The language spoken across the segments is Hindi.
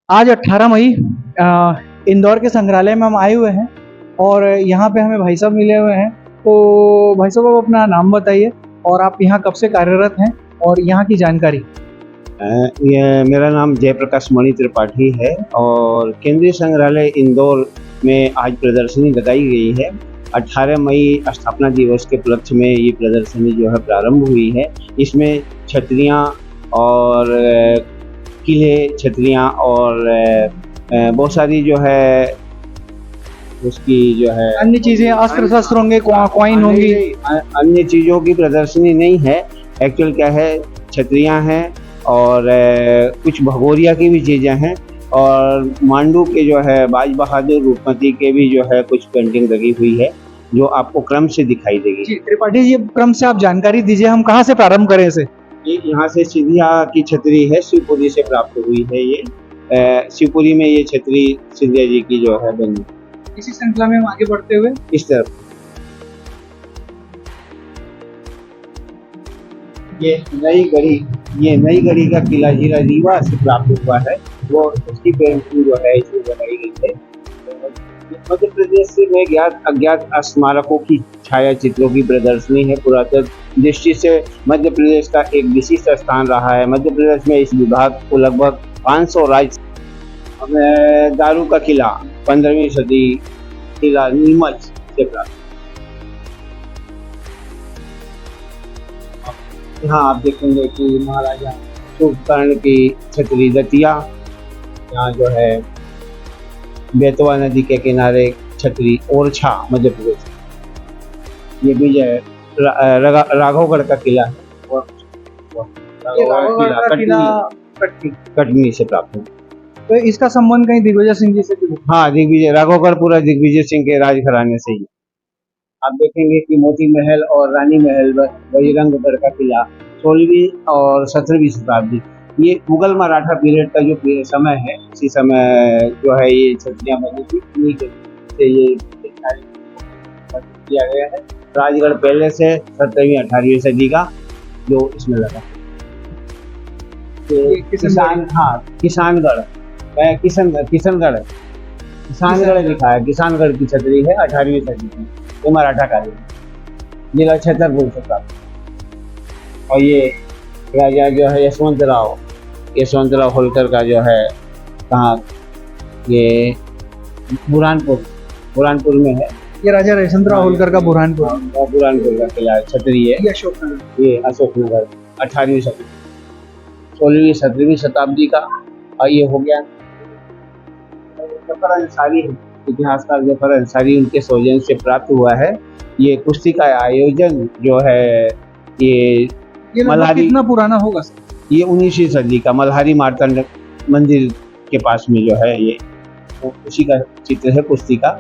आज 18 मई इंदौर के संग्रहालय में हम आए हुए हैं और यहाँ पे हमें भाई साहब मिले हुए हैं। तो भाई साहब आप अपना नाम बताइए और आप यहाँ कब से कार्यरत हैं और यहाँ की जानकारी। ये मेरा नाम जयप्रकाश मणि त्रिपाठी है और केंद्रीय संग्रहालय इंदौर में आज प्रदर्शनी लगाई गई है। 18 मई स्थापना दिवस के उपलक्ष्य में ये प्रदर्शनी जो है प्रारंभ हुई है। इसमें छतरियाँ और किले, छतरियाँ और बहुत सारी जो है उसकी जो है अन्य चीज़ें, अस्त्र शस्त्र होंगे, कॉइन होंगी। अन्य चीज़ों की प्रदर्शनी नहीं है। एक्चुअल क्या है, छतरियाँ हैं और कुछ भगोरिया की भी चीज़ें हैं और मांडू के जो है बाज बहादुर रूपमती के भी जो है कुछ पेंटिंग लगी हुई है जो आपको क्रम से दिखाई देगी। जी त्रिपाठी जी, क्रम से आप जानकारी दीजिए, हम कहाँ से प्रारंभ करें इसे। ये यहाँ से सिंधिया की छतरी है, शिवपुरी से प्राप्त हुई है। ये शिवपुरी में ये छतरी सिंधिया जी की जो है बनी। इसी श्रृंखला में हम आगे बढ़ते हुए इस तरफ ये नई गढ़ी का किला जीरा रीवा से प्राप्त हुआ है, वो उसकी पेंटिंग जो है इसमें बनाई गई है। मध्य प्रदेश से में ज्ञात अज्ञात स्मारकों की छाया चित्रों की प्रदर्शनी है। पुरातत्व दृष्टि से मध्य प्रदेश का एक विशिष्ट स्थान रहा है। मध्य प्रदेश में इस विभाग को लगभग 500 राज्य। दारू का किला 15वीं सदी, किला नीमच से प्राप्त। यहाँ आप देखेंगे कि महाराजा शुभकर्ण की छतरी दतिया, यहाँ जो है बेतवा नदी के किनारे छतरी ओरछा मध्य प्रदेश। ये भी जो है राघवगढ़ का किला है और कटनी से प्राप्त है। तो इसका संबंध कहीं दिग्विजय सिंह जी से भी? हाँ, दिग्विजय राघवगढ़ पूरा दिग्विजय सिंह के राजघराने से ही। आप देखेंगे कि मोती महल और रानी महल बजरंगगढ़ का किला 16वीं और 17वीं शताब्दी। ये मुगल मराठा पीरियड का जो समय है, इसी समय जो है ये छतरियाँ बनी थी। से ये किया गया है। राजगढ़ पहले से 17वीं 18वीं सदी का जो इसमें लगा। किसानगढ़ लिखा है। किसानगढ़ की छतरी है 18वीं सदी की, ये मराठा काल में जिला छतरपुर से प्राप्त। और ये राजा जो है यशवंतराव होलकर का जो है कहाँ, ये बुरहानपुर में है। ये राजा यशवंतराव होलकर का बुरहानपुर का किला छतरी है। ये अशोकनगर 18वीं सदी, 16वीं 17वीं शताब्दी का। और ये हो गया जफर अंसारी, इतिहासकार जफर अंसारी, उनके सौजन्य से प्राप्त हुआ है। ये कुश्ती का आयोजन जो है ये मल्हारी, कितना पुराना होगा? ये 19वीं सदी का मल्हारी मार्तंड मंदिर के पास में जो है ये उसी का चित्र है कुश्ती का।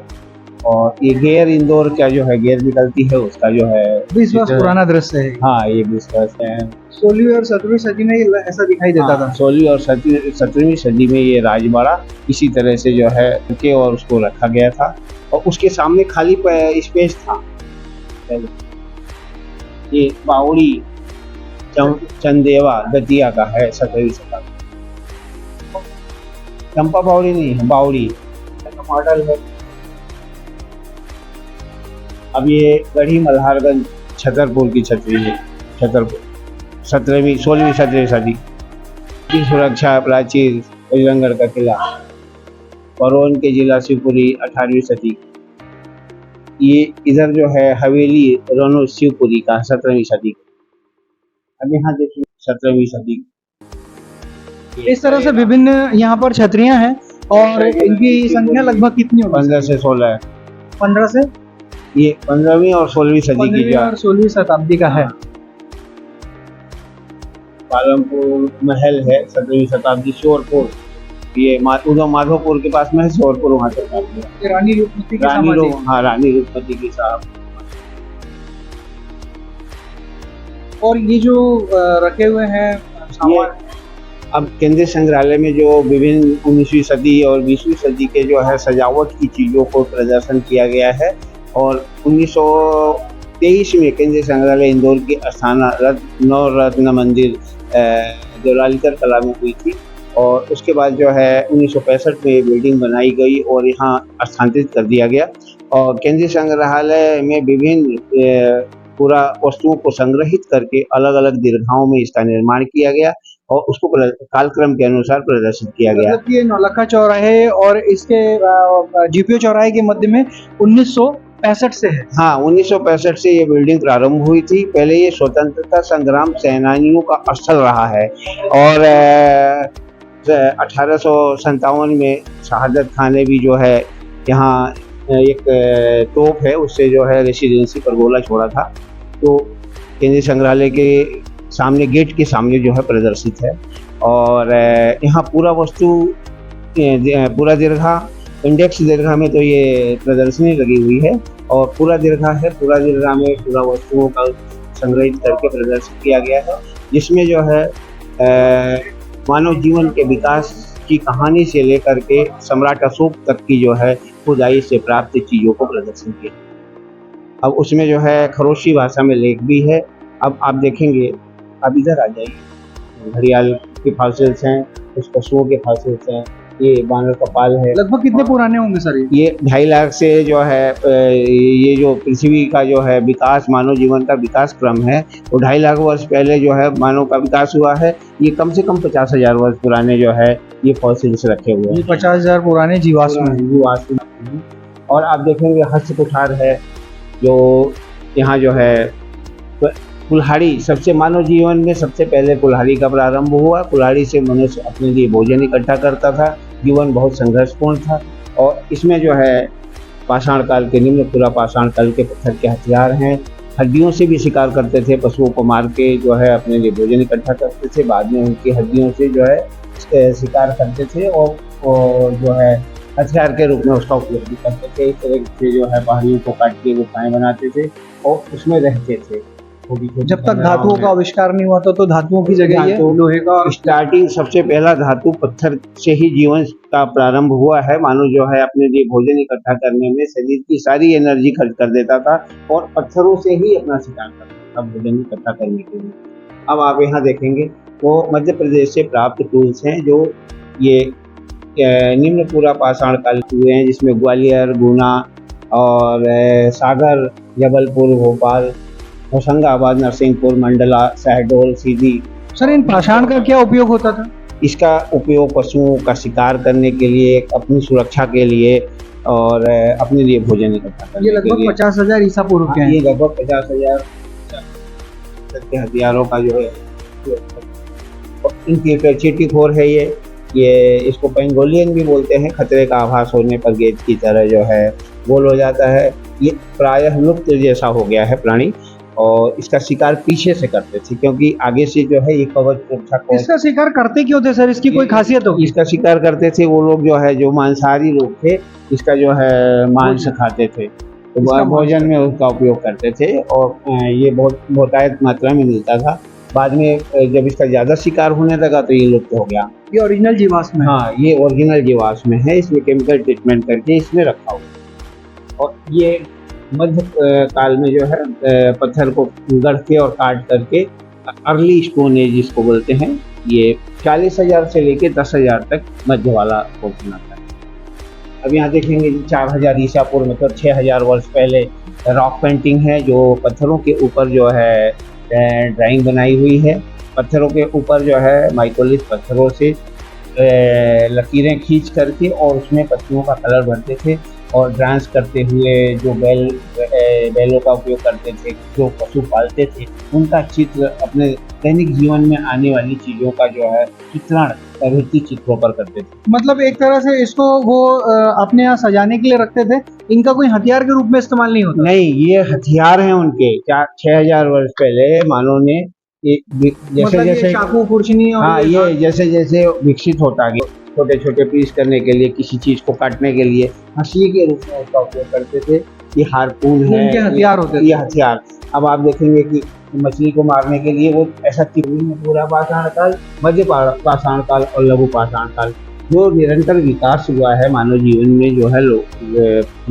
और ये गेर इंदौर का जो है गेर निकलती है उसका जो है 20 वर्ष पुराना दृश्य है। हाँ, ये 20 वर्ष है। 16वीं और 17वीं सदी में ऐसा दिखाई देता था। 16वीं और 17वीं सदी में ये राजबाड़ा इसी तरह से जो है के और उसको रखा गया था और उसके सामने खाली स्पेस था। ये बावड़ी चंदेवा दतिया का है 17वीं शताब्दी। चंपा बावड़ी नहीं है, बावड़ी मॉडल है। अब ये गढ़ी मल्हारगंज छतरपुर की छतरी है। छतरपुर 16वीं 17वीं सदी की सुरक्षा प्राचीर बजरंगगढ़ का किला, परौन के जिला शिवपुरी 18वीं सदी। ये इधर जो है हवेली रोनो शिवपुरी का 17वीं सदी। अब यहाँ देखिए 17वीं सदी। इस तरह से विभिन्न यहाँ पर छतरियाँ हैं और इनकी संख्या लगभग कितनी होगी? 15 से 16 है। 15 से ये 15वीं और 16वीं सदी की और 16वीं शताब्दी का है। पालमपुर महल है 17वीं शताब्दी। शोरपुर, ये उधम माधोपुर के पास में है शोरपुर, वहाँ से रानी रूपमती की साहब। और ये जो रखे हुए हैं अब केंद्रीय संग्रहालय में जो विभिन्न 19वीं सदी और 20वीं सदी के जो है सजावट की चीज़ों को प्रदर्शन किया गया है। और 1923 में केंद्रीय संग्रहालय इंदौर की स्थापना नवरत्न मंदिर जो लालकर कला में हुई थी और उसके बाद जो है 1965 में ये बिल्डिंग बनाई गई और यहाँ स्थानांतरित कर दिया गया। और केंद्रीय संग्रहालय में विभिन्न पूरा वस्तुओं को संग्रहित करके अलग अलग दीर्घाओं में इसका निर्माण किया गया और उसको कालक्रम के अनुसार प्रदर्शित किया गया। मतलब ये नौलखा चौराहे और इसके जीपीओ चौराहे के मध्य में 1965 से है। हाँ, 1965 से ये बिल्डिंग प्रारंभ हुई थी। पहले ये स्वतंत्रता संग्राम सेनानियों का स्थल रहा है और 1857 में शहादत खान ने भी जो है यहाँ एक तोप है उससे जो है रेसिडेंसी पर गोला छोड़ा था, तो केंद्रीय संग्रहालय के सामने गेट के सामने जो है प्रदर्शित है। और यहाँ पूरा वस्तु पूरा दीर्घा इंडेक्स दीर्घा में तो ये प्रदर्शनी लगी हुई है और पूरा दीर्घा है, पूरा दीर्घा में पूरा वस्तुओं का संग्रहित करके प्रदर्शित किया गया है, जिसमें जो है मानव जीवन के विकास की कहानी से लेकर के सम्राट अशोक तक की जो है खुदाई से प्राप्त चीज़ों को प्रदर्शन किया। अब उसमें जो है खरोशी भाषा में लेख भी है। अब आप देखेंगे, अब इधर आ जाइए, घड़ियाल के फॉसिल्स हैं, कुछ पशुओं के फॉसिल्स हैं, ये बानर कपाल है। लगभग कितने पुराने होंगे सर ये 2.5 लाख से जो है ये जो पृथ्वी का जो है विकास, मानव जीवन का विकास क्रम है, वो 2.5 लाख वर्ष पहले जो है मानव का विकास हुआ है। ये कम से कम 50,000 वर्ष पुराने जो है ये फॉसिल्स रखे हुए हैं। 50,000 पुराने जीवाश्म। और आप देखेंगे हस्त कुठार है, जो यहाँ जो है कुल्हाड़ी, सबसे मानव जीवन में सबसे पहले कुल्हाड़ी का प्रारंभ हुआ। कुल्हाड़ी से मनुष्य अपने लिए भोजन इकट्ठा करता था, जीवन बहुत संघर्षपूर्ण था। और इसमें जो है पाषाण काल के, निम्न पूरा पाषाण काल के पत्थर के हथियार हैं। हड्डियों से भी शिकार करते थे, पशुओं को मार के जो है अपने लिए भोजन इकट्ठा करते थे, बाद में उनकी हड्डियों से जो है शिकार करते थे और जो है हथियार के रूप में उसका उपयोग भी करते थे। इस तरह से जो है पहाड़ियों को काट के गुफाएं बनाते थे और उसमें रहते थे। जब तक धातुओं का आविष्कार नहीं हुआ था तो धातुओं की जगह ये लोहे का स्टार्टिंग, सबसे पहला धातु पत्थर से ही जीवन का प्रारंभ हुआ है। मानव जो है अपने लिए भोजन इकट्ठा करने में शरीर की सारी एनर्जी खर्च कर देता था और पत्थरों से ही अपना शिकार करता था भोजन इकट्ठा करने के लिए। अब आप यहाँ देखेंगे वो मध्य प्रदेश से प्राप्त टूल्स हैं, जो ये निम्न पूरा पाषाण काल हुए हैं, जिसमें ग्वालियर, गुना और सागर, जबलपुर, भोपाल, होशंगाबाद, नरसिंहपुर, मंडला, शहडोल, सीधी। सर इन पाषाण का क्या उपयोग होता था? इसका उपयोग पशुओं का शिकार करने के लिए, अपनी सुरक्षा के लिए और अपने लिए भोजन इकट्ठा करने के लिए। ये लगभग 50,000 ईसा पूर्व के हैं। ये लगभग 50,000 के हथियारों का जो है इनकी चींटीखोर है। ये इसको पेंगोलियन भी बोलते हैं। खतरे का आभास होने पर गेंद की तरह जो है गोल हो जाता है। ये प्रायः लुप्त जैसा हो गया है प्राणी और इसका शिकार पीछे से करते थे, क्योंकि आगे से जो है ये कवच सुरक्षा को। इसका शिकार करते क्यों थे सर? इसकी कोई खासियत हो? इसका शिकार करते थे वो लोग जो है जो मांसाहारी लोग थे, इसका जो है मांस खाते थे, तो भोजन में उसका उपयोग करते थे और ये बहुत बहुतायत मात्रा में मिलता था। बाद में जब इसका ज़्यादा शिकार होने लगा तो ये लुप्त हो गया। ये ओरिजिनल जीवाश्म है? हाँ, ये ओरिजिनल जीवाश्म है। इसमें केमिकल ट्रीटमेंट करके इसमें रखा हुआ और ये मध्य काल में जो है पत्थर को गढ़ के और काट करके अर्ली स्टोन एज जिसको बोलते हैं, ये 40,000 से लेके 10,000 तक मध्य वाला पोर्शन आता है। अब यहाँ देखेंगे 4,000 ईसा पूर्व, मतलब 6,000 वर्ष पहले रॉक पेंटिंग है, जो पत्थरों के ऊपर जो है ड्राइंग बनाई हुई है। पत्थरों के ऊपर जो है माइकोलिथ पत्थरों से लकीरें खींच करके और उसमें पत्तियों का कलर भरते थे और डांस करते हुए जो बैलों का उपयोग करते थे, जो पशु पालते थे, उनका चित्र अपने दैनिक जीवन में आने वाली चीज़ों का जो है चित्रण प्रवृत्ति चित्रों पर करते थे। मतलब एक तरह से इसको वो अपने यहाँ सजाने के लिए रखते थे, इनका कोई हथियार के रूप में इस्तेमाल नहीं होता? नहीं, ये हथियार हैं उनके। 6,000 वर्ष पहले मानव ने जैसे मतलब जैसे चाकू, खुरचनी और हाँ, ये जैसे जैसे विकसित होता गया, छोटे छोटे पीस करने के लिए, किसी चीज को काटने के लिए हंसी के रूप में उसका उपयोग करते थे। ये हारपून है, इनके हथियार होते थे। ये हथियार। अब आप देखेंगे कि मछली को मारने के लिए वो ऐसा पूरा पाषाण काल, मध्य पाषाण काल और लघु पाषाण काल, जो निरंतर विकास हुआ है मानव जीवन में, जो है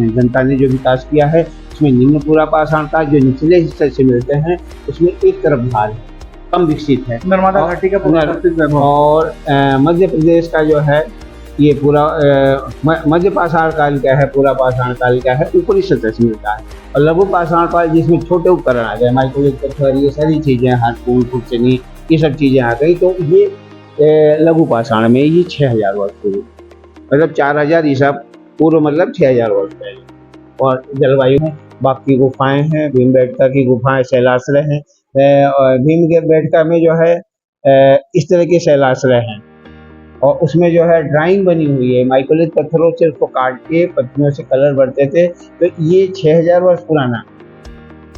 जनता ने जो विकास किया है, उसमें निम्न पूरा पाषाण काल जो निचले हिस्से से मिलते हैं, उसमें एक तरफ भार है। कम विकसित है। नर्मदा और- घाटी का पुरातात्विक वैभव। और मध्य प्रदेश का जो है ये पूरा मध्य पाषाण काल का है, पूरा पाषाण काल का है, ऊपरी सतह से मिलता है। और लघु पाषाण काल जिसमें छोटे उपकरण आ गए, माइक्रोवेव पत्थर, ये सारी चीजें, हार्पून, फुटचनी, ये सब चीजें आ गई। तो ये लघु पाषाण में ये 6000 वर्ष पूर्व, मतलब 4000 ईसा पूर्व, मतलब 6000 वर्ष पहले। और जलवायु में बाकी गुफाएं हैं, भीमबेटका की गुफाएं, शैलाश्रय हैं। और भीमबेटका में जो है इस तरह के शैलाश्रय हैं, और उसमें जो है ड्राइंग बनी हुई है, माइक्रोलिथ पत्थरों से उसको काट के पत्थरों से कलर भरते थे। तो ये 6000 वर्ष पुराना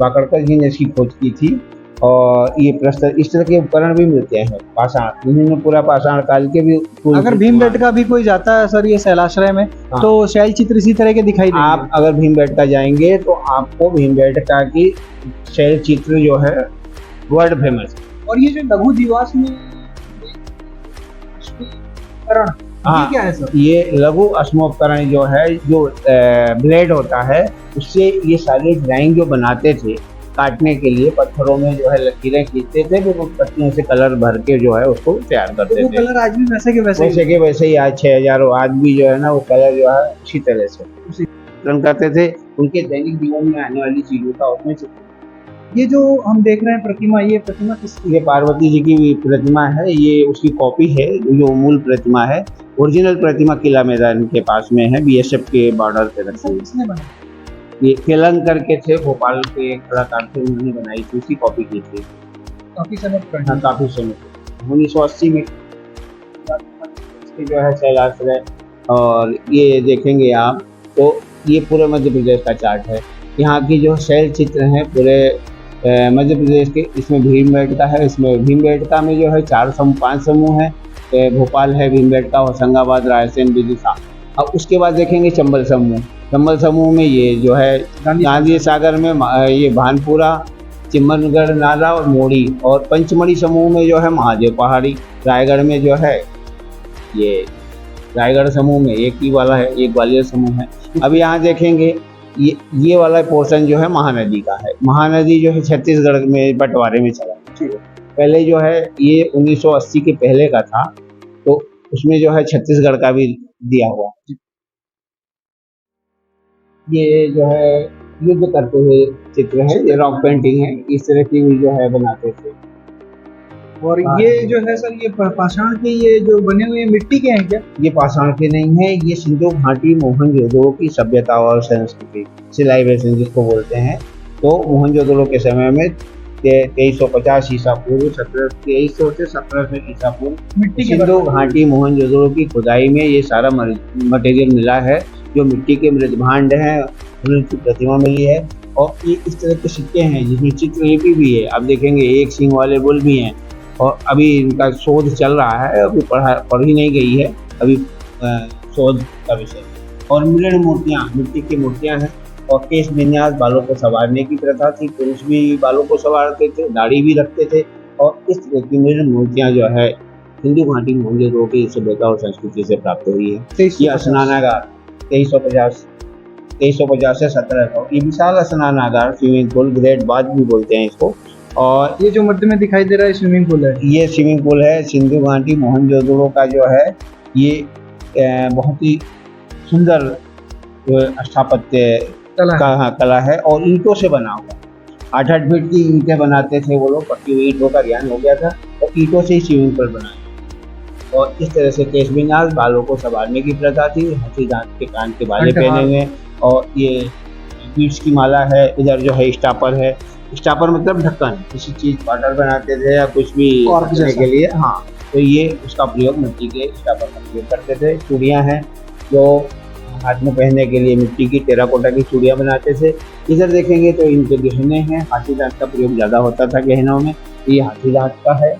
वाकड़कर जी ने इसकी खोज की थी। और ये प्रस्तर, इस तरह के उपकरण भी मिलते हैं पाषाण, इन्होंने पूरा पाषाण काल के भी। अगर भीमबेटका भी कोई जाता है सर ये शैलाश्रय में, हाँ। तो शैल चित्र इसी तरह के दिखाई देंगे। आप अगर भीमबेटका जाएंगे तो आपको भीमबेटका की शैल चित्र जो है वर्ल्ड फेमस है। और ये जो लघु दिवस में पुष्पीकरण, हाँ। ये क्या है सर? ये लघु अश्मोपकरण जो है, जो ब्लेड होता है, उससे ये सारे ड्राइंग जो बनाते थे काटने के लिए, पत्थरों में जो है लकीरें खींचते थे, फिर उस पत्तियों से कलर भर के जो है उसको तैयार तो करते वो थे। कलर आज भी वैसे के वैसे वैसे के वैसे ही आज 6000 आज भी जो है ना, वो कलर जो है उसी तरह से चित्रण करते थे। उनके दैनिक जीवन में आने वाली चीजों का उसमें ये जो हम देख रहे हैं प्रतिमा, ये प्रतिमा किसकी? ये पार्वती जी की प्रतिमा है, ये उसकी कॉपी है, जो मूल प्रतिमा है। ओरिजिनल प्रतिमा किला मैदान के पास में है, बीएसएफ के बॉर्डर पे रखी सर हुई। किसने बनाया? ये केलंग करके थे, भोपाल के एक कलाकार थे, उन्होंने बनाई थी, उसकी कॉपी की थी। काफी समय पुरानी। हाँ, काफी समय 1980 में इसकी जो है शैलाश्रय। और ये देखेंगे आप तो ये पूरे मध्य प्रदेश का चार्ट है। यहाँ की जो शैल चित्र हैं पूरे मध्य प्रदेश के, इसमें भीमबेटका है, इसमें भीमबेटका में जो है 5 समूह हैं। भोपाल है भीमबेटका, होशंगाबाद, रायसेन, विदिशा। अब उसके बाद देखेंगे चंबल समूह। चंबल समूह में ये जो है गांधी सागर में ये भानपुरा, चिमनगढ़ नाला और मोड़ी। और पंचमढ़ी समूह में जो है महादेव पहाड़ी। रायगढ़ में जो है ये रायगढ़ समूह में एक ही वाला है, एक ग्वालियर समूह है। अब यहाँ देखेंगे ये वाला पोर्शन जो है महानदी का है। महानदी जो है छत्तीसगढ़ में बंटवारे में चला है। पहले जो है ये 1980 के पहले का था, तो उसमें जो है छत्तीसगढ़ का भी दिया हुआ। ये जो है युद्ध करते हुए चित्र है, ये रॉक पेंटिंग है, इस तरह की भी जो है बनाते थे। और ये जो है सर, ये पाषाण के ये जो बने हुए मिट्टी के हैं क्या? ये पाषाण के नहीं है, ये सिंधु घाटी मोहनजोदड़ो की सभ्यता और संस्कृति, सिविलाइजेशन जिसको बोलते हैं। तो मोहनजोदड़ो के समय में 2350 ईसा पूर्व, 2300 से 1700 ईसा पूर्व मिट्टी के सिंधु घाटी मोहनजोदड़ो की खुदाई में ये सारा मटेरियल मिला है, जो मिट्टी के मृदभांड हैं, उनकी प्रतिमा मिली है। और ये इस तरह के सिक्के हैं जिसमें चित्रलिपि भी है। अब देखेंगे एक सींग वाले बुल भी हैं, और अभी इनका शोध चल रहा है, अभी पढ़ी नहीं गई है अभी शोध का विषय। और मृण मूर्तियाँ, मिट्टी की मूर्तियाँ हैं। और केश विन्यास, बालों को संवारने की प्रथा थी, पुरुष भी बालों को संवारते थे, दाढ़ी भी रखते थे। और इस तरह की मृण मूर्तियाँ जो है सिंधु घाटी मोहनजोदड़ो की सभ्यता और संस्कृति से प्राप्त हुई है। ये स्नानागार 2350 से 1700, ये विशाल स्नानागार, स्विमिंग पूल, ग्रेट बाथ भी बोलते हैं इसको। और ये जो मध्य में दिखाई दे रहा है स्विमिंग पूल है। ये स्विमिंग पूल है। सिंधु घाटी मोहनजोदड़ो का जो है ये बहुत ही सुंदर स्थापत्य कला है, और ईंटों से बना हुआ। 8-8 फीट की ईंटें बनाते थे वो लोग, पक्की हुई ईंटों का ज्ञान हो गया था, और ईंटों से ही स्विमिंग पूल बनाया। और इस तरह से केश विन्यास, बालों को संवारने की प्रथा थी, हाथी दांत के कान के बाले पहने हुए। और ये बीट्स की माला है। इधर जो है स्टापर है। स्टापर मतलब ढक्कन, किसी चीज वाटर बनाते थे या कुछ भी करने के लिए, हाँ, तो ये उसका प्रयोग मिट्टी के स्टापर का प्रयोग करते थे। चूड़ियाँ हैं जो हाथ में पहनने के लिए मिट्टी की टेराकोटा की चूड़ियाँ बनाते थे। इधर देखेंगे तो इनके गहने हैं, हाथी दांत का प्रयोग ज़्यादा होता था गहनों में। ये हाथी दांत का है,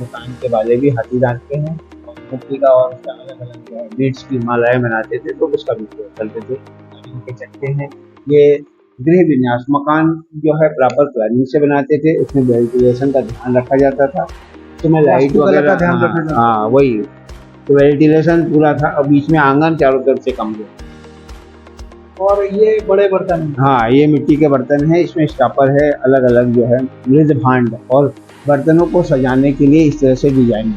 कान के बाले भी हाथी दांत के हैं। और मिट्टी का और उसका अलग अलग जो है बीड्स की मालाएं बनाते थे, तो उसका भी प्रयोग करते थे। इनके चक्के हैं। ये गृह विन्यास, मकान जो है प्रॉपर प्लानिंग से बनाते थे, उसमें वेंटिलेशन का ध्यान रखा जाता था, उसमें लाइट वगैरह का ध्यान रखा जाता था। हाँ, वही तो वेंटिलेशन पूरा था। और बीच में आंगन, चारों तरफ से कमरे। और ये बड़े बर्तन, हाँ, ये मिट्टी के बर्तन है। इसमें स्टापर है, अलग अलग जो है मृद भांड। और बर्तनों को सजाने के लिए इस तरह से डिजाइन।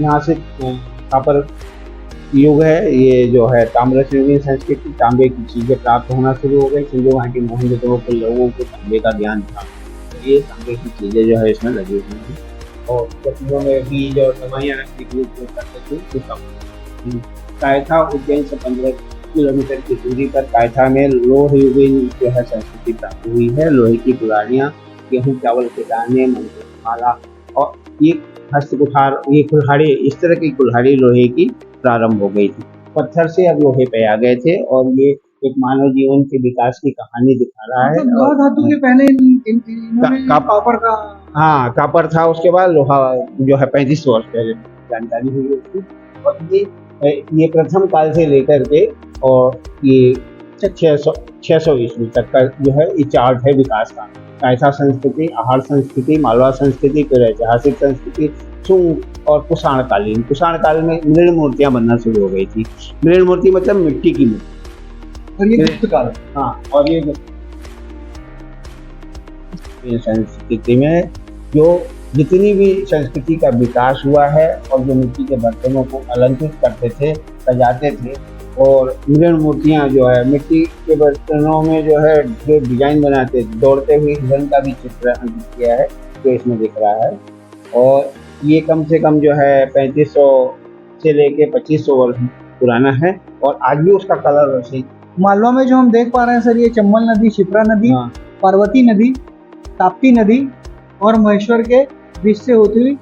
यहाँ से कॉपर युग है, ये जो है ताम्रश्रेणी संस्कृति, तांबे की चीजें प्राप्त होना शुरू हो गई। सिंधु घाटी मोहनजोदड़ो के लोगों को तांबे का ज्ञान था, तो ये तांबे की चीजें जो है इसमें लगी हुई हैं। और चक्कियों में भी जो दवाइयाँ रखने के लिए उपयोग करते थे वो सब। कायथा उज्जैन से 15 किलोमीटर की दूरी पर कायथा में लोहयुगीन जो है संस्कृति प्राप्त हुई है। लोहे की कुल्हाड़ियाँ, गेहूँ चावल के दाने, माला और ये हस्त कुठार, ये कुल्हाड़ी, इस तरह की कुल्हाड़ी लोहे की प्रारंभ हो गई थी। पत्थर से अब लोहे पे आ गए थे और ये एक मानव जीवन के विकास की कहानी दिखा रहा है। लोहा धातु के पहले इन्होंने कॉपर का, हाँ कॉपर था, उसके बाद लोहा जो है 35 वर्ष पहले जानकारी हुई उसकी। और ये प्रथम काल से लेकर के और ये 600 ईस्वी तक का जो है ये चार्ट है विकास का। कायथा संस्कृति, आहार संस्कृति, मालवा संस्कृति, फिर ऐतिहासिक संस्कृति, सुंग और कुषाण कालीन। कुषाण काल में मृण मूर्तियां बनना शुरू हो गई थी। मृण मूर्ति मतलब मिट्टी की मूर्ति। और ये गुप्त काल। हाँ, और ये संस्कृति में जो जितनी भी संस्कृति का विकास हुआ है और जो मिट्टी के बर्तनों को अलंकृत करते थे, सजाते थे, और मृण मूर्तियाँ जो है मिट्टी के बर्तनों में जो है जो डिजाइन बनाते, दौड़ते हुए हिरण का भी चित्र किया है जो इसमें दिख रहा है। और ये कम से कम जो है 3500 से लेके 2500 वर्ष पुराना है और आज भी उसका कलर वैसे। मालवा में जो हम देख पा रहे हैं सर, ये चंबल नदी, शिप्रा नदी, हाँ, पार्वती नदी, ताप्ती नदी और महेश्वर के बीच से होती हुई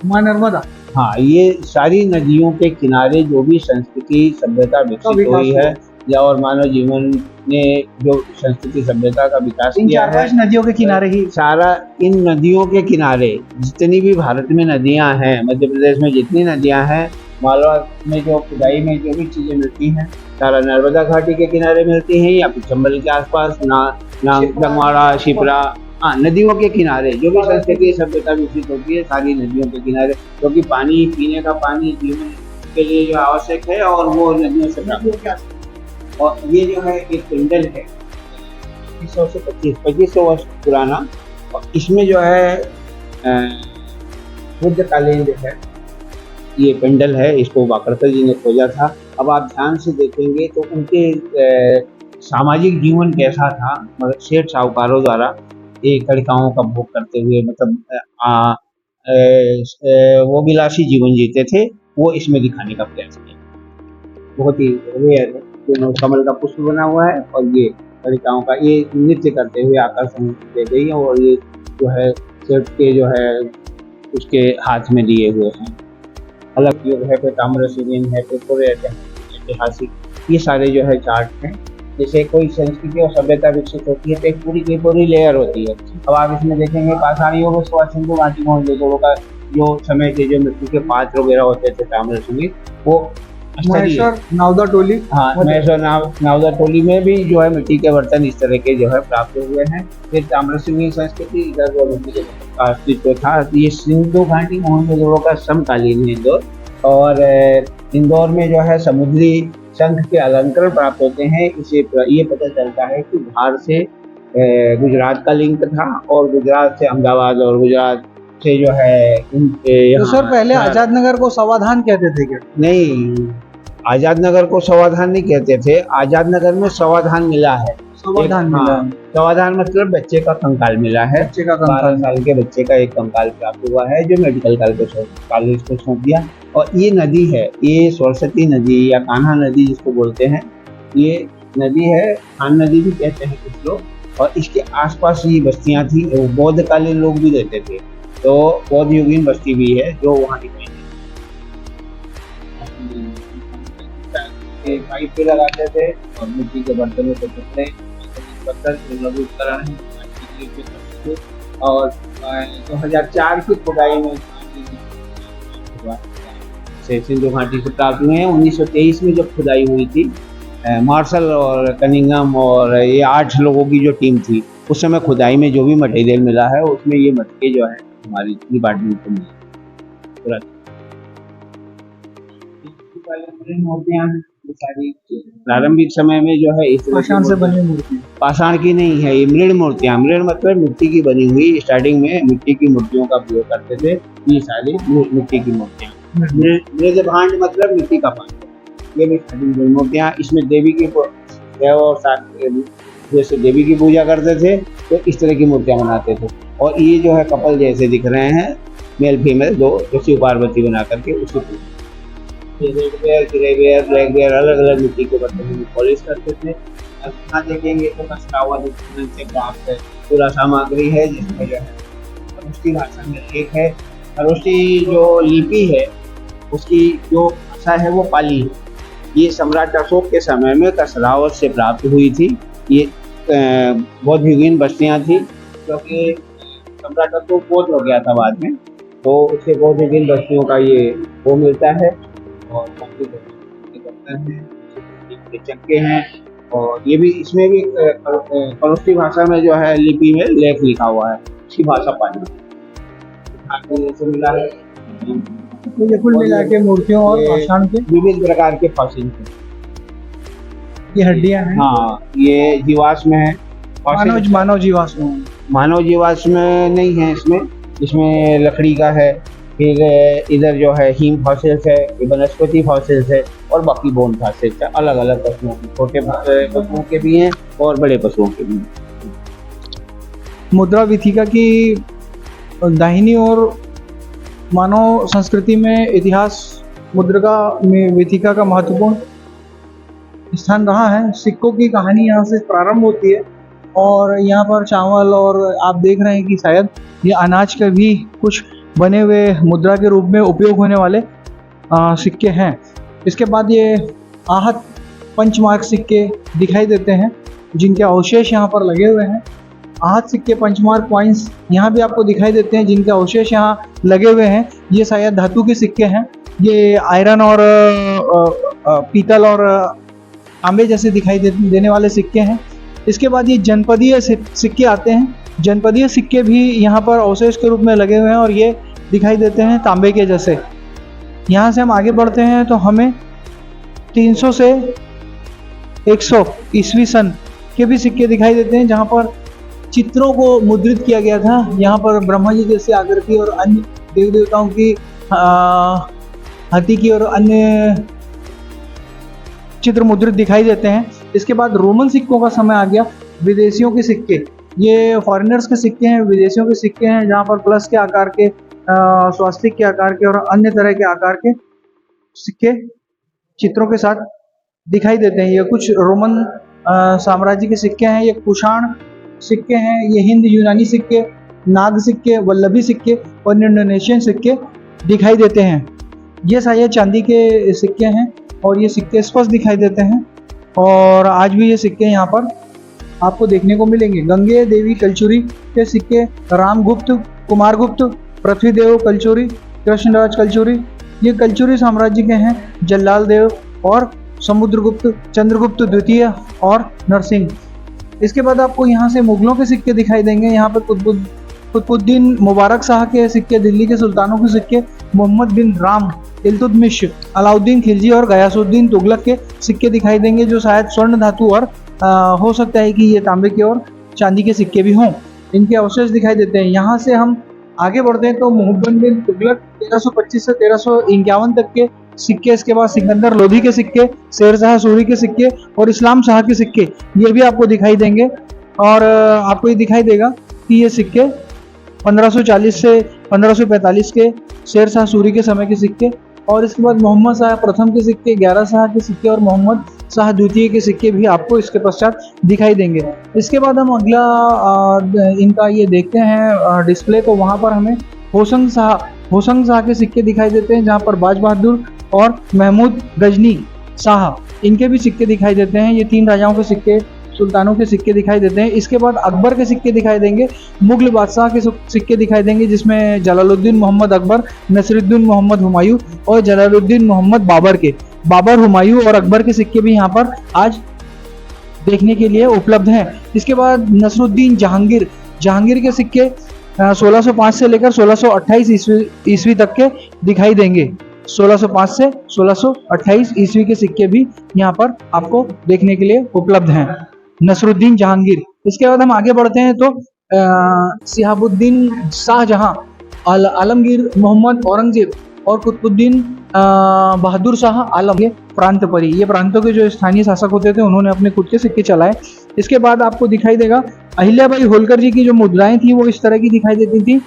माँ नर्मदा। हाँ, ये सारी नदियों के किनारे जो भी संस्कृति सभ्यता विकसित हुई है या और मानव जीवन ने जो संस्कृति सभ्यता का विकास किया है, नदियों के किनारे ही सारा इन नदियों के किनारे जितनी भी भारत में नदियां हैं, मध्य प्रदेश में जितनी नदियां हैं, मालवा में जो खुदाई में जो भी चीजें मिलती हैं सारा नर्मदा घाटी के किनारे मिलती हैं या फिर चंबल के आसपास, लंगवाड़ा, शिप्रा, हाँ, नदियों के किनारे जो भी संस्कृति सभ्यता विकसित होती है सारी नदियों के किनारे, क्योंकि पानी, पीने का पानी जीवन के लिए जो आवश्यक है और वो नदियों से प्राप्त होता है। और ये जो है एक पिंडल है 2500 से 2500 वर्ष पुराना, और इसमें जो है बुद्धकालीन जो है ये पिंडल है, इसको वाकरकर जी ने खोजा था। अब आप ध्यान से देखेंगे तो उनके सामाजिक जीवन कैसा था, मतलब सेठ साहूकारों द्वारा एक लड़काओं का भोग करते हुए, मतलब वो विलासी जीवन जीते थे, वो इसमें दिखाने का प्रयास किया। बहुत ही रेयर है, कमल का पुष्प बना हुआ है और ये लड़काओं का ये नृत्य करते हुए आकर्षण दे गई है, और ये जो है सेठ के जो है उसके हाथ में लिए हुए हैं। अलग युग है, फिर ताम्रश्रेणी है, फिर पूरे ऐतिहासिक, ये सारे जो है चार्ट हैं। जैसे कोई संस्कृति और सभ्यता विकसित होती है तो एक पूरी की पूरी लेयर होती है। अब आप इसमें देखेंगे पाषाण युग उसके बाद सिंधु घाटी मोहनजोदड़ो का जो समय के जो मिट्टी के पात्र वगैरह होते थे ताम्रश्रेणी, वो महेश्वर नावदा टोली, हाँ, महेश्वर नावदा टोली में भी जो है मिट्टी के बर्तन इस तरह के जो है प्राप्त हुए हैं। फिर ताम्रश्रेणी संस्कृति इधर जो मिट्टी का अस्तित्व था, ये सिंधु घाटी मोहनजोदड़ो का समकालीन है इंदौर। और इंदौर में जो है समुद्री शंख के अलंकरण प्राप्त होते हैं। इसे ये पता चलता है कि बिहार से गुजरात का लिंक था और गुजरात से अहमदाबाद और गुजरात से जो है तो सर पहले आजाद नगर को समाधान कहते थे क्या? नहीं, आजाद नगर को समाधान नहीं कहते थे, आजाद नगर में समाधान मिला है। समाधान मतलब बच्चे का कंकाल मिला है, 12 साल के बच्चे का एक कंकाल प्राप्त हुआ है जो मेडिकल कॉलेज को सौंप दिया। और ये नदी है, ये सरस्वती नदी या कान्हा नदी जिसको बोलते हैं, ये नदी है, खान नदी भी कहते हैं कुछ लोग। और इसके आसपास ये बस्तियां थी, बौद्धकालीन लोग भी रहते थे, तो बौद्ध युगीन बस्ती भी है जो वहाँ दिखाई देती। पाइप पे लगाते थे और मिट्टी के बर्तनों को टुकड़े पत्थर लघु उपकरण है। और 2004 की खुदाई में सिंधु घाटी से प्राप्त हुए हैं। 1923 में जब खुदाई हुई थी, मार्शल और कनिंगम और ये 8 लोगों की जो टीम थी, उस समय खुदाई में जो भी मटेरियल मिला है उसमें ये मटके जो है हमारी डिपार्टमेंट को मिले। मूर्तियाँ ये सारी प्रारंभिक समय में जो है इस तरह की पाषाण से मूर्तियां- बनी मूर्ति। पाषाण की नहीं है, ये मृण मूर्तियां, मृण मतलब मिट्टी की बनी हुई। स्टार्टिंग में मिट्टी की मूर्तियों का प्रयोग करते थे, ये सारी मिट्टी की मूर्तियां। मृद भांड मतलब मिट्टी का भांड, ये भी सारी मृण मूर्तियां। इसमें देवी की देव और जैसे देवी की पूजा करते थे तो इस तरह की मूर्तियां बनाते थे। और ये जो है कपल जैसे दिख रहे हैं, मेल फीमेल दो, जो शिव पार्वती बना करके उसकी पूजा। ये red ware, grey ware, black ware अलग अलग मिट्टी के बर्तन में पॉलिश करते थे। अब यहाँ देखेंगे तो कसरावत से क्राफ्ट है, पूरा सामग्री है जिसमें जो है खरोष्टी भाषा में एक है। खरोष्टी जो लिपि है उसकी जो भाषा है वो पाली है। ये सम्राट अशोक के समय में कसरावत से प्राप्त हुई थी। ये बहुत युगीन बस्तियाँ थी, क्योंकि सम्राट अशोक बौद्ध हो गया था बाद में, तो उससे बहुत युगीन बस्तियों का ये वो मिलता है। और बाकी बर्तन हैं, चक्के हैं, और ये भी इसमें भी खरोष्टी भाषा में जो है लिपि में लेख लिखा हुआ है, उसकी भाषा पाली से मिला है। तो ये कुल मिला के मूर्तियों और ये पाषाण के विविध प्रकार के फॉसिल हैं। ये हड्डियां हैं। हाँ, ये जीवाश्म है। मानव जीवाश्म। मानव जीवाश्म नहीं है इसमें लकड़ी का है। फिर इधर जो है हीम फॉसिल्स है, ये वनस्पति फॉसिल्स है, और बाकी बोन फॉसिल्स है। अलग अलग पशुओं के, छोटे पशुओं के भी हैं और बड़े पशुओं के भी हैं। मुद्रा विथिका की दाहिनी ओर मानव संस्कृति में इतिहास मुद्रा में विथिका का महत्वपूर्ण स्थान रहा है। सिक्कों की कहानी यहाँ से प्रारंभ होती है, और यहाँ पर चावल और आप देख रहे हैं कि शायद ये अनाज का भी कुछ बने हुए मुद्रा के रूप में उपयोग होने वाले सिक्के हैं। इसके बाद ये आहत पंचमार्क सिक्के दिखाई देते हैं, जिनके अवशेष यहाँ पर लगे हुए हैं। आहत सिक्के, पंचमार्क कॉइन्स यहाँ भी आपको दिखाई देते हैं, जिनके अवशेष यहाँ लगे हुए हैं। ये शायद धातु के सिक्के हैं। ये आयरन और पीतल और तांबे जैसे दिखाई देने वाले सिक्के हैं। इसके बाद ये जनपदीय सिक्के आते हैं। जनपदीय सिक्के भी यहाँ पर अवशेष के रूप में लगे हुए हैं, और ये दिखाई देते हैं तांबे के जैसे। यहाँ से हम आगे बढ़ते हैं तो हमें 300 से 100 ईस्वी सन के भी सिक्के दिखाई देते हैं, जहाँ पर चित्रों को मुद्रित किया गया था। यहाँ पर ब्रह्मा जी जैसी आकृति और अन्य देव देवताओं की हाथी की और अन्य चित्र मुद्रित दिखाई देते हैं। इसके बाद रोमन सिक्कों का समय आ गया। विदेशियों के सिक्के, ये फॉरेनर्स के सिक्के हैं, विदेशियों के सिक्के हैं, जहाँ पर प्लस के आकार के, स्वास्तिक के आकार के और अन्य तरह के आकार के सिक्के चित्रों के साथ दिखाई देते हैं। ये कुछ रोमन साम्राज्य के सिक्के हैं। ये कुषाण सिक्के हैं। ये हिंद यूनानी सिक्के, नाग सिक्के, वल्लभी सिक्के और इंडोनेशियन सिक्के दिखाई देते हैं। ये शायद चांदी के सिक्के हैं, और ये सिक्के स्पष्ट दिखाई देते हैं, और आज भी ये सिक्के यहाँ पर आपको देखने को मिलेंगे। गंगे देवी कलचुरी के सिक्के, रामगुप्त, कुमारगुप्त, पृथ्वीदेव कलचुरी, कृष्णराज कलचुरी, ये कलचुरी साम्राज्य के हैं। जल्लाल देव और समुद्रगुप्त, चंद्रगुप्त द्वितीय और नरसिंह। इसके बाद आपको यहाँ से मुगलों के सिक्के दिखाई देंगे। यहाँ पर कुतुबुद्दीन मुबारक शाह के सिक्के, दिल्ली के सुल्तानों के सिक्के, मोहम्मद बिन राम, इल्तुतमिश, अलाउद्दीन खिलजी और गयासुद्दीन तुगलक के सिक्के दिखाई देंगे, जो शायद स्वर्ण धातु और हो सकता है कि ये तांबे के और चांदी के सिक्के भी हों। इनके अवशेष दिखाई देते हैं। यहाँ से हम आगे बढ़ते हैं तो मोहम्मद बिन तुगलक 1325 से 1351 तक के सिक्के, इसके बाद सिकंदर लोधी के सिक्के, शेर शाह सूरी के सिक्के और इस्लाम शाह के सिक्के, ये भी आपको दिखाई देंगे। और आपको ये दिखाई देगा कि ये सिक्के 1540 से 1545 के शेर शाह सूरी के समय के सिक्के, और इसके बाद मोहम्मद शाह प्रथम के सिक्के, 11 शाह के सिक्के और मोहम्मद शाह द्वितीय के सिक्के भी आपको इसके पश्चात दिखाई देंगे। इसके बाद हम अगला इनका ये देखते हैं डिस्प्ले, तो वहाँ पर हमें होशंग शाह के सिक्के दिखाई देते हैं, जहाँ पर बाज बहादुर और महमूद गजनी शाह, इनके भी सिक्के दिखाई देते हैं। ये 3 राजाओं के सिक्के, सुल्तानों के सिक्के दिखाई देते हैं। इसके बाद अकबर के सिक्के दिखाई देंगे, मुगल बादशाह के सिक्के दिखाई देंगे, जिसमें जलालुद्दीन मोहम्मद अकबर, नसीरुद्दीन मोहम्मद हुमायूं और जलालुद्दीन मोहम्मद बाबर के, बाबर, हुमायूं और अकबर के सिक्के भी यहाँ पर आज देखने के लिए उपलब्ध हैं। इसके बाद नसरुद्दीन जहांगीर के सिक्के 1605 से लेकर 1628 ईस्वी तक के दिखाई देंगे। 1605 से 1628 ईस्वी के सिक्के भी यहाँ पर आपको देखने के लिए उपलब्ध हैं। नसरुद्दीन जहांगीर। इसके बाद हम आगे बढ़ते हैं तो सिहाबुद्दीन शाहजहां, आलमगीर मोहम्मद औरंगजेब और कुतुबुद्दीन बहादुर शाह आलम, ये प्रांत परी, ये प्रांतों के जो स्थानीय शासक होते थे उन्होंने अपने खुद के सिक्के चलाए। इसके बाद आपको दिखाई देगा अहिल्याबाई होलकर जी की जो मुद्राएं थी वो इस तरह की दिखाई देती थी,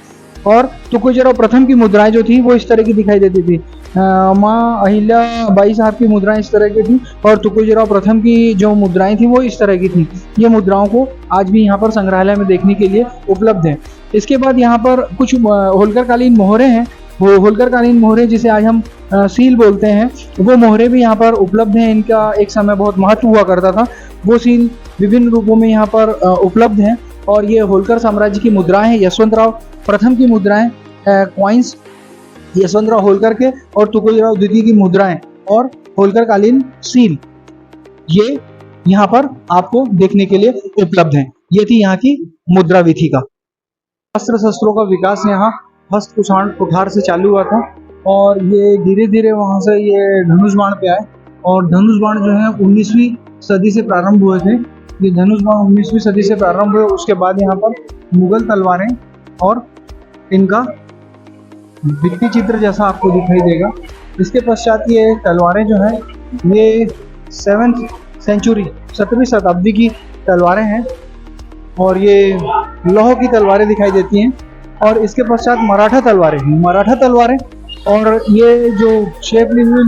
और तुकोजीराव प्रथम की मुद्राएं जो थी वो इस तरह की दिखाई देती थी। माँ अहिल्याबाई साहब की मुद्राएं इस तरह की थी और तुकोजीराव प्रथम की जो मुद्राएं थी वो इस तरह की थी। ये मुद्राओं को आज भी यहाँ पर संग्रहालय में देखने के लिए उपलब्ध है। इसके बाद यहाँ पर कुछ होलकर कालीन मोहरे हैं, वो होलकर कालीन मोहरे जिसे आज हम सील बोलते हैं, वो मोहरे भी यहाँ पर उपलब्ध हैं। इनका एक समय बहुत महत्व हुआ करता था। वो सील विभिन्न रूपों में यहाँ पर उपलब्ध हैं और ये होलकर साम्राज्य की मुद्राएं हैं। यशवंतराव प्रथम की मुद्राएं, कॉइन्स यशवंतराव होलकर के, और तुकोजीराव द्वितीय की मुद्राएं और होलकर कालीन सील, ये यहाँ पर आपको देखने के लिए उपलब्ध हैं। ये थी यहाँ की मुद्रा विधि का। अस्त्र शस्त्रों का विकास यहाँ हस्त कुठार से चालू हुआ था और ये धीरे धीरे वहाँ से ये धनुष बाण पे आए, और धनुष बाण जो है 19वीं सदी से प्रारंभ हुए थे। ये धनुष बाण 19वीं सदी से प्रारंभ हुए। उसके बाद यहाँ पर मुगल तलवारें और इनका भित्ति चित्र जैसा आपको दिखाई देगा। इसके पश्चात ये तलवारें जो हैं ये 7वीं सेंचुरी 17वीं शताब्दी की तलवारें हैं और ये लौह की तलवारें दिखाई देती हैं। और इसके पश्चात मराठा तलवारें हैं, मराठा तलवारें, और ये जो शेप ली हुई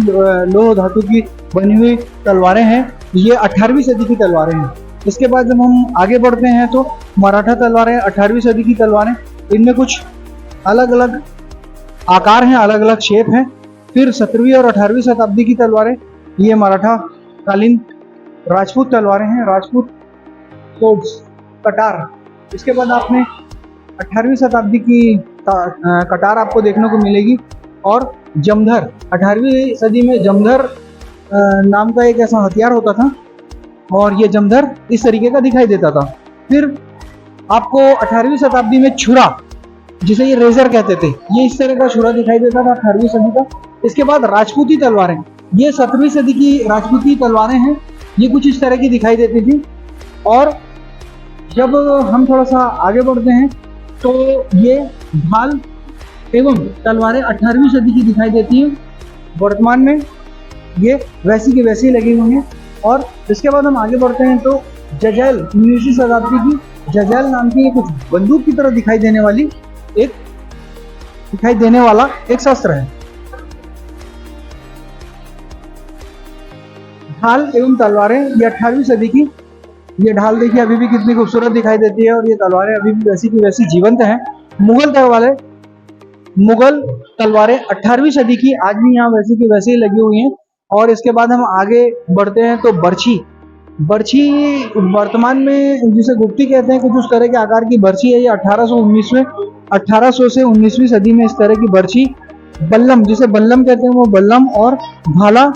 लोह धातु की बनी हुई तलवारें हैं ये 18वीं सदी की तलवारें हैं। इसके बाद जब हम आगे बढ़ते हैं तो मराठा तलवारें 18वीं सदी की तलवारें, इनमें कुछ अलग अलग आकार हैं, अलग अलग शेप हैं। फिर 17वीं और 18वीं शताब्दी की तलवारें, ये मराठा कालीन राजपूत तलवारें हैं, राजपूत स्वर्ड्स, कटार। इसके बाद आपने 18वीं शताब्दी की कटार आपको देखने को मिलेगी, और जमधर। 18वीं सदी में जमधर नाम का एक ऐसा हथियार होता था और ये जमधर इस तरीके का दिखाई देता था। फिर आपको 18वीं शताब्दी में छुरा, जिसे ये रेजर कहते थे, ये इस तरह का छुरा दिखाई देता था 18वीं सदी का। इसके बाद राजपूती तलवारें, ये 17वीं सदी की राजपूती तलवारें हैं, ये कुछ इस तरह की दिखाई देती थी। और जब हम थोड़ा सा आगे बढ़ते हैं तो ये ढाल एवं तलवारें 18वीं सदी की दिखाई देती हैं। वर्तमान में ये वैसी की वैसी लगी हुई हैं। और इसके बाद हम आगे बढ़ते हैं तो जजैल 19वीं शताब्दी की जजैल नाम की कुछ बंदूक की तरह दिखाई देने वाला एक शस्त्र है। ढाल एवं तलवारें ये 18वीं सदी की, ये ढाल देखिए अभी भी कितनी खूबसूरत दिखाई देती है और ये तलवारें अभी भी वैसी की वैसी जीवंत हैं। मुगल तलवारें 18वीं सदी की, आज भी यहाँ वैसी की वैसी ही लगी हुई हैं। और इसके बाद हम आगे बढ़ते हैं तो बर्छी वर्तमान में जिसे गुप्ती कहते हैं, कुछ उस तरह के आकार की बर्छी है। ये 1800 से 19वीं सदी में इस तरह की बर्छी, बल्लम जिसे बल्लम कहते हैं, वो बल्लम, और भाला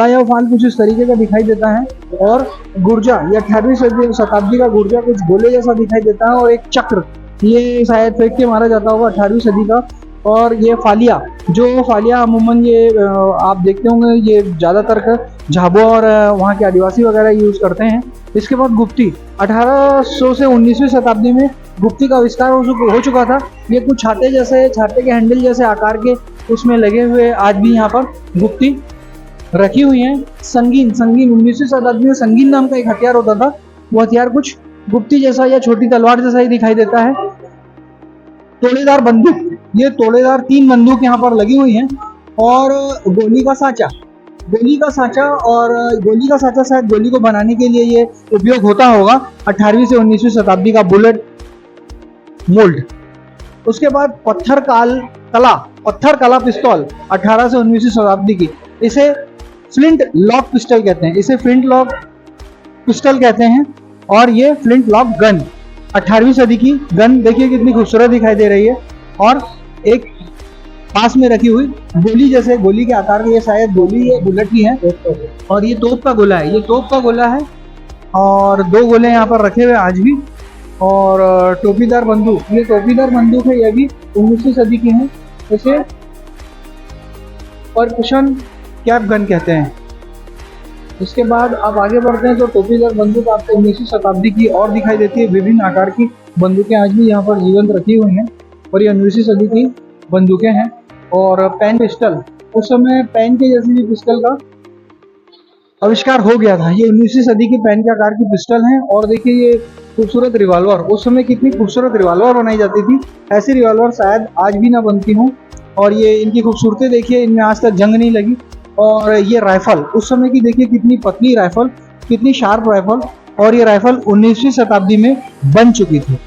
या फाल कुछ इस तरीके का दिखाई देता है। और गुर्जा, ये 18वीं शताब्दी का गुर्जा कुछ गोले जैसा दिखाई देता है। और एक चक्र, ये शायद फेंक के मारा जाता होगा, 18वीं सदी का। और ये फालिया, जो फालिया अमूमन ये आप देखते होंगे, ये ज़्यादातर झाबुआ और वहाँ के आदिवासी वगैरह यूज़ करते हैं। इसके बाद गुप्ती, 1800 से 19वीं शताब्दी में गुप्ती का आविष्कार हो चुका था। ये कुछ छाते के हैंडल जैसे आकार के उसमें लगे हुए आज भी यहाँ पर गुप्ती रखी हुई हैं। संगीन 19वीं शताब्दी में संगीन नाम का एक हथियार होता था। वो हथियार कुछ गुप्ती जैसा या छोटी तलवार जैसा ही दिखाई देता है। तोड़ेदार बंदूक, ये तोड़ेदार 3 बंदूक यहाँ पर लगी हुई हैं। और गोली का साँचा शायद गोली को बनाने के लिए ये उपयोग होता होगा। 18वीं से 19वीं शताब्दी का बुलेट मोल्ड। उसके बाद पत्थर कला पिस्तौल, 18 से 19वीं शताब्दी की, इसे फ्लिंट लॉक पिस्टल कहते हैं। और ये फ्लिंट लॉक गन, 18वीं सदी की गन, देखिए कितनी खूबसूरत दिखाई दे रही है। और एक पास में रखी हुई गोली जैसे, गोली के आकार की, ये शायद गोली ये बुलेट की है। और ये तोप का गोला है, और 2 गोले यहाँ पर रखे हुए आज भी। और टोपीदार बंदूक, ये टोपीदार बंदूक है, ये भी 19वीं सदी की है। इसे परकुशन कैप गन कहते हैं। इसके बाद आप आगे बढ़ते हैं तो टोपीदार बंदूक आपको 19वीं शताब्दी की और दिखाई देती है। विभिन्न आकार की बंदूकें आज भी यहाँ पर जीवंत रखी हुई हैं और ये 19वीं सदी की बंदूकें हैं। और पेन पिस्टल, उस समय पेन के जैसी भी पिस्टल का आविष्कार हो गया था। ये 19वीं सदी की पेन के आकार की पिस्टल है। और देखिए ये खूबसूरत रिवॉल्वर, उस समय कितनी खूबसूरत रिवॉल्वर बनाई जाती थी, ऐसी रिवॉल्वर शायद आज भी ना बनती हों। और ये इनकी खूबसूरती देखिए, इनमें आज तक जंग नहीं लगी। और ये राइफल, उस समय की देखिए कितनी पतली राइफल, कितनी शार्प राइफल, और ये राइफल 19वीं शताब्दी में बन चुकी थी।